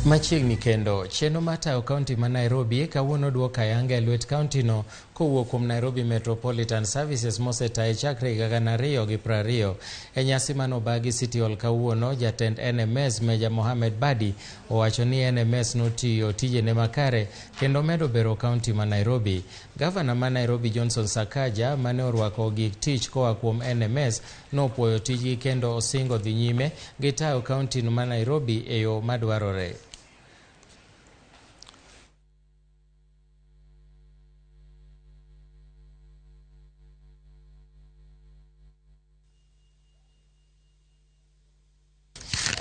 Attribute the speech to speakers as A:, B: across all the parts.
A: Machiegni kendo, chenro matayo kaunti ma Nairobi kawuono Oduok ayanga e lwet kaunti no kowuok kuom Nairobi Metropolitan Services mosetaye chakre higa 2020. E nyasi manobagi City Hall kawuono, jatend NMS Meja Mohamed Badi owacho ni NMS notiyo tijene makare kendo medo bero kaunti ma Nairobi. Gavana ma Nairobi Johnson Sakaja mane orwako gik tich koa kuom NMS nopuoyo tijgi kendo osingo dhi nyime gi tayo kaunti ma Nairobi e yo madwarore.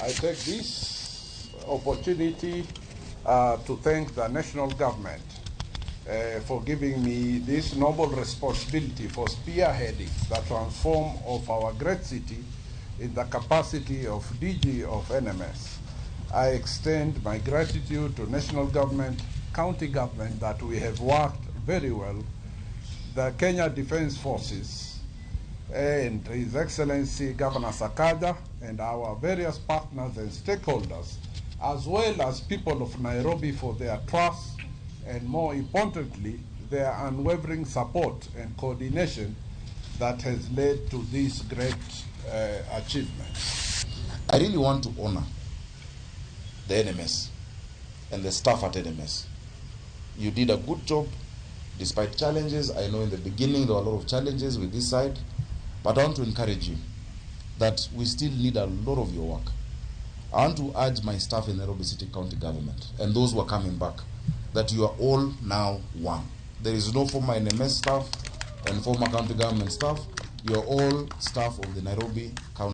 B: I take this opportunity to thank the national government for giving me this noble responsibility for spearheading the transform of our great city in the capacity of DG of NMS. I extend my gratitude to national government, county government that we have worked very well, the Kenya Defence Forces, and His Excellency Governor Sakaja and our various partners and stakeholders, as well as people of Nairobi for their trust and, more importantly, their unwavering support and coordination that has led to this great achievement.
C: I really want to honor the NMS and the staff at NMS. You did a good job despite challenges. I know in the beginning there were a lot of challenges with this side, but I want to encourage you that we still need a lot of your work. I want to urge my staff in Nairobi City County Government and those who are coming back that you are all now one. There is no former NMS staff and former county government staff. You are all staff of the Nairobi County